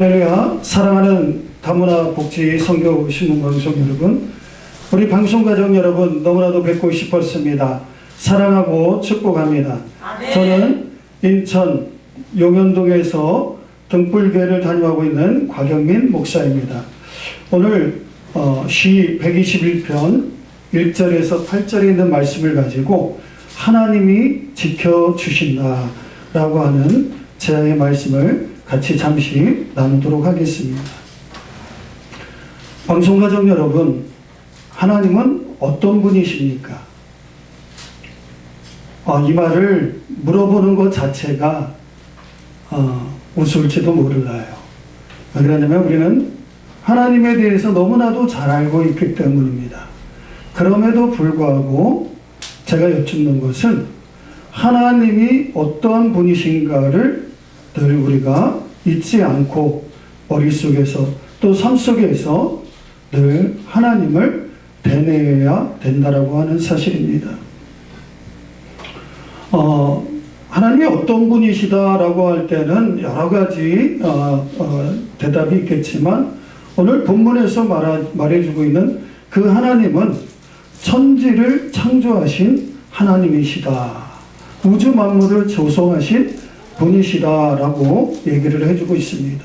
할렐루야. 사랑하는 다문화 복지 선교 신문 방송 여러분, 우리 방송 가족 여러분 너무나도 뵙고 싶었습니다. 사랑하고 축복합니다. 저는 인천 용현동에서 등불교회를 다니고 있는 곽영민 목사입니다. 오늘 시 121편 1절에서 8절에 있는 말씀을 가지고 하나님이 지켜주신다 라고 하는 제의 말씀을 같이 잠시 나누도록 하겠습니다. 방송가족 여러분, 하나님은 어떤 분이십니까? 이 말을 물어보는 것 자체가 우스울지도 몰라요. 왜 그러냐면 우리는 하나님에 대해서 너무나도 잘 알고 있기 때문입니다. 그럼에도 불구하고 제가 여쭙는 것은 하나님이 어떠한 분이신가를 늘 우리가 잊지 않고 머릿속에서 또 삶 속에서 늘 하나님을 되뇌어야 된다라고 하는 사실입니다. 하나님이 어떤 분이시다라고 할 때는 여러 가지 대답이 있겠지만 오늘 본문에서 말해주고 있는 그 하나님은 천지를 창조하신 하나님이시다. 우주 만물을 조성하신 분이시다라고 얘기를 해주고 있습니다.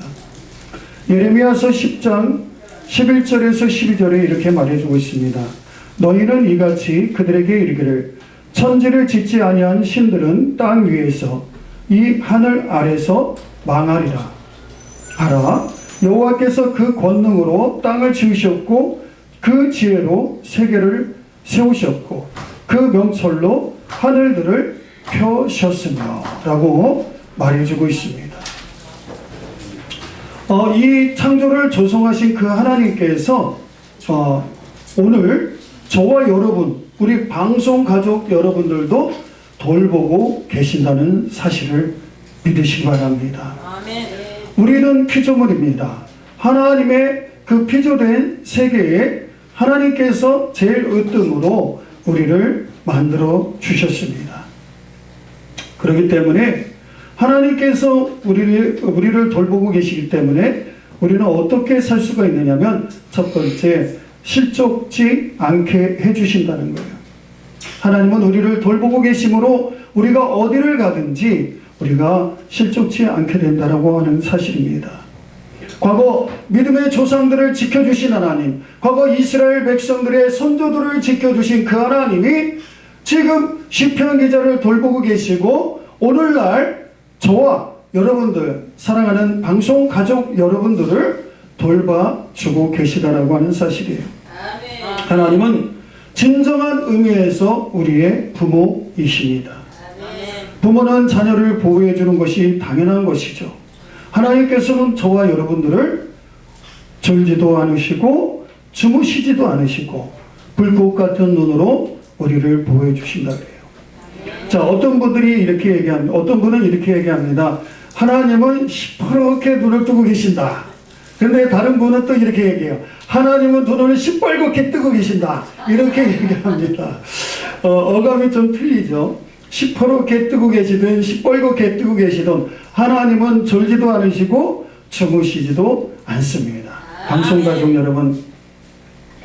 예레미야서 10장 11절에서 12절에 이렇게 말해주고 있습니다. 너희는 이같이 그들에게 이르기를 천지를 짓지 아니한 신들은 땅 위에서 이 하늘 아래서 망하리라 하라. 여호와께서 그 권능으로 땅을 지으셨고 그 지혜로 세계를 세우셨고 그 명철로 하늘들을 펴셨으며 라고 말해주고 있습니다. 이 창조를 조성하신 그 하나님께서 오늘 저와 여러분, 우리 방송 가족 여러분들도 돌보고 계신다는 사실을 믿으시기 바랍니다. 아멘. 우리는 피조물입니다. 하나님의 그 피조된 세계에 하나님께서 제일 으뜸으로 우리를 만들어 주셨습니다. 그렇기 때문에 하나님께서 우리를 돌보고 계시기 때문에 우리는 어떻게 살 수가 있느냐면 첫 번째, 실족지 않게 해주신다는 거예요. 하나님은 우리를 돌보고 계심으로 우리가 어디를 가든지 우리가 실족지 않게 된다라고 하는 사실입니다. 과거 믿음의 조상들을 지켜주신 하나님, 과거 이스라엘 백성들의 선조들을 지켜주신 그 하나님이 지금 시편 기자를 돌보고 계시고 오늘날 저와 여러분들, 사랑하는 방송 가족 여러분들을 돌봐주고 계시다라고 하는 사실이에요. 하나님은 진정한 의미에서 우리의 부모이십니다. 부모는 자녀를 보호해주는 것이 당연한 것이죠. 하나님께서는 저와 여러분들을 졸지도 않으시고 주무시지도 않으시고 불꽃 같은 눈으로 우리를 보호해 주신다 그래요. 자, 어떤 분들이 이렇게 얘기합니다. 어떤 분은 이렇게 얘기합니다. 하나님은 시퍼렇게 눈을 뜨고 계신다. 그런데 다른 분은 또 이렇게 얘기해요. 하나님은 눈을 시뻘겋게 뜨고 계신다. 이렇게 얘기합니다. 어감이 좀 틀리죠. 시퍼렇게 뜨고 계시든 시뻘겋게 뜨고 계시든 하나님은 졸지도 않으시고 주무시지도 않습니다. 방송가족 여러분,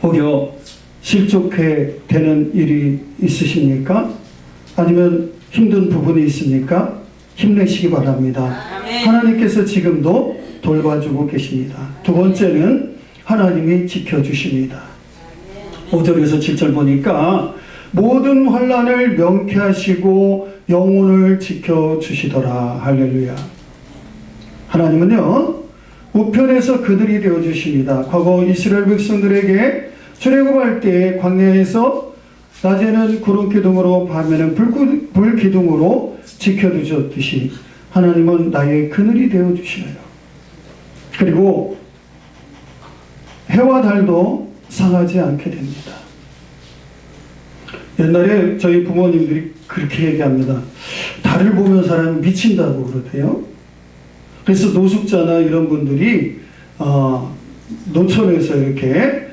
혹여 실족해 되는 일이 있으십니까? 아니면 힘든 부분이 있습니까? 힘내시기 바랍니다. 하나님께서 지금도 돌봐주고 계십니다. 두 번째는 하나님이 지켜주십니다. 5절에서 7절 보니까 모든 환난을 명쾌하시고 영혼을 지켜주시더라. 할렐루야. 하나님은요, 우편에서 그들이 되어주십니다. 과거 이스라엘 백성들에게 출애굽할 때 광야에서 낮에는 구름 기둥으로 밤에는 불 기둥으로 지켜주셨듯이 하나님은 나의 그늘이 되어주시네요. 그리고 해와 달도 상하지 않게 됩니다. 옛날에 저희 부모님들이 그렇게 얘기합니다. 달을 보면 사람이 미친다고 그러대요. 그래서 노숙자나 이런 분들이 노천에서 이렇게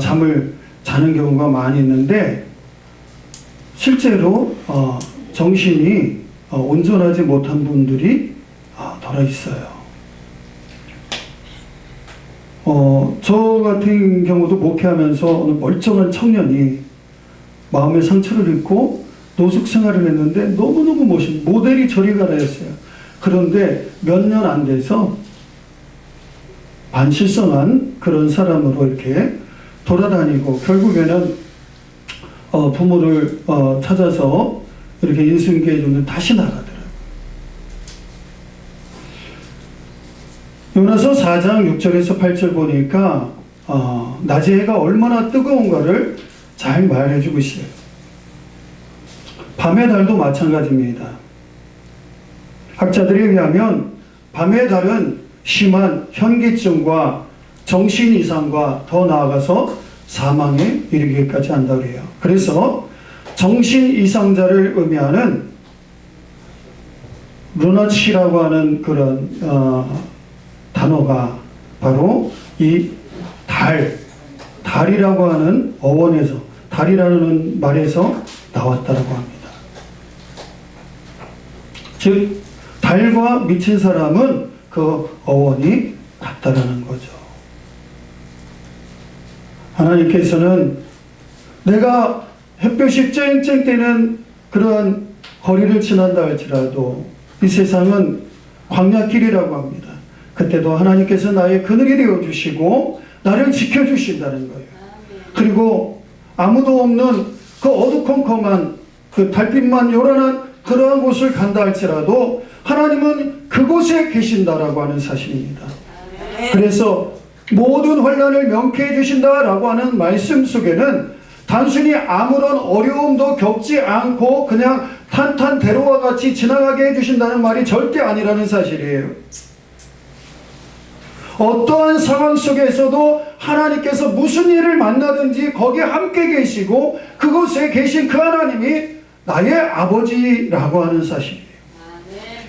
잠을 자는 경우가 많이 있는데 실제로 정신이 온전하지 못한 분들이 덜어 있어요. 저 같은 경우도 목회하면서 어느 멀쩡한 청년이 마음의 상처를 입고 노숙 생활을 했는데 너무너무 멋진 모델이 저리 가라였어요. 그런데 몇 년 안 돼서 반실성한 그런 사람으로 이렇게 돌아다니고 결국에는 부모를 찾아서 이렇게 인수인계해주는 다시 나가더라고요. 요나서 4장 6절에서 8절 보니까 낮의 해가 얼마나 뜨거운가를 잘 말해주고 있어요. 밤의 달도 마찬가지입니다. 학자들에 의하면 밤의 달은 심한 현기증과 정신 이상과 더 나아가서 사망에 이르기까지 한다고 해요. 그래서 정신 이상자를 의미하는 루나치라고 하는 그런 단어가 바로 이 달이라고 하는 어원에서, 달이라는 말에서 나왔다고 합니다. 즉 달과 미친 사람은 그 어원이 같다라는 거죠. 하나님께서는 내가 햇볕이 쨍쨍 뜨는 그러한 거리를 지난다 할지라도 이 세상은 광야길이라고 합니다. 그때도 하나님께서 나의 그늘이 되어주시고 나를 지켜주신다는 거예요. 그리고 아무도 없는 그 어두컴컴한 그 달빛만 요란한 그러한 곳을 간다 할지라도 하나님은 그곳에 계신다라고 하는 사실입니다. 그래서 모든 환난을 명쾌해 주신다라고 하는 말씀 속에는 단순히 아무런 어려움도 겪지 않고 그냥 탄탄대로와 같이 지나가게 해주신다는 말이 절대 아니라는 사실이에요. 어떠한 상황 속에서도 하나님께서 무슨 일을 만나든지 거기에 함께 계시고 그곳에 계신 그 하나님이 나의 아버지라고 하는 사실이에요.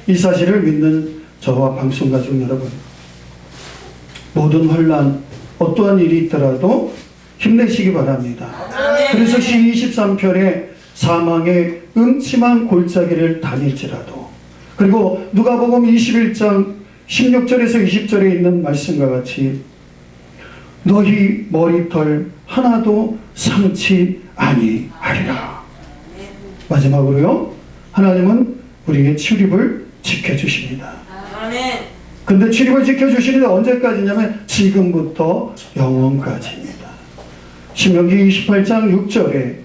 이 사실을 믿는 저와 방송가족 여러분, 모든 환난, 어떠한 일이 있더라도 힘내시기 바랍니다. 그래서 시 23편에 사망의 음침한 골짜기를 다닐지라도, 그리고 누가복음 21장 16절에서 20절에 있는 말씀과 같이 너희 머리털 하나도 상치 아니하리라. 마지막으로요, 하나님은 우리의 출입을 지켜주십니다. 근데 출입을 지켜주시는데 언제까지냐면 지금부터 영원까지입니다. 신명기 28장 6절에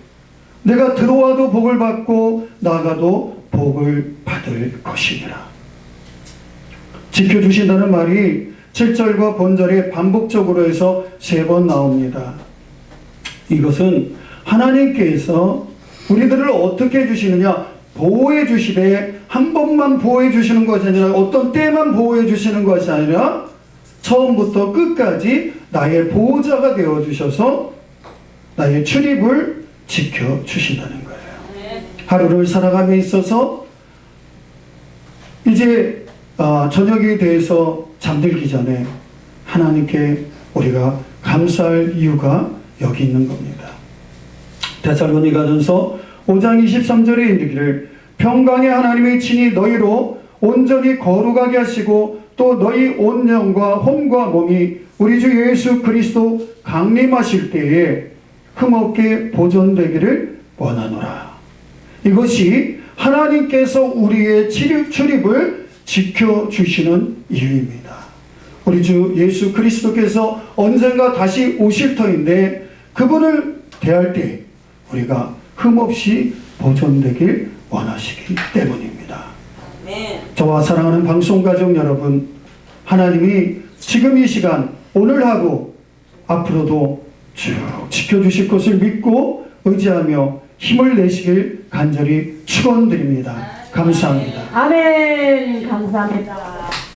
내가 들어와도 복을 받고 나가도 복을 받을 것이니라. 지켜주신다는 말이 7절과 본절에 반복적으로 해서 3번 나옵니다. 이것은 하나님께서 우리들을 어떻게 해주시느냐, 보호해 주시되 한 번만 보호해 주시는 것이 아니라 어떤 때만 보호해 주시는 것이 아니라 처음부터 끝까지 나의 보호자가 되어 주셔서 나의 출입을 지켜 주신다는 거예요. 하루를 살아감에 있어서 이제 저녁이 돼서 잠들기 전에 하나님께 우리가 감사할 이유가 여기 있는 겁니다. 데살로니가전서 5장 23절에 이르기를 평강의 하나님의 친히 너희로 온전히 거룩하게 하시고 또 너희 온 영과 혼과 몸이 우리 주 예수 그리스도 강림하실 때에 흠없게 보존되기를 원하노라. 이것이 하나님께서 우리의 출입을 지켜주시는 이유입니다. 우리 주 예수 그리스도께서 언젠가 다시 오실 터인데 그분을 대할 때 우리가 흠없이 보존되길 원하시기 때문입니다. 저와 사랑하는 방송가족 여러분, 하나님이 지금 이 시간 오늘 하고 앞으로도 쭉 지켜주실 것을 믿고 의지하며 힘을 내시길 간절히 축원드립니다. 감사합니다. 아멘. 감사합니다.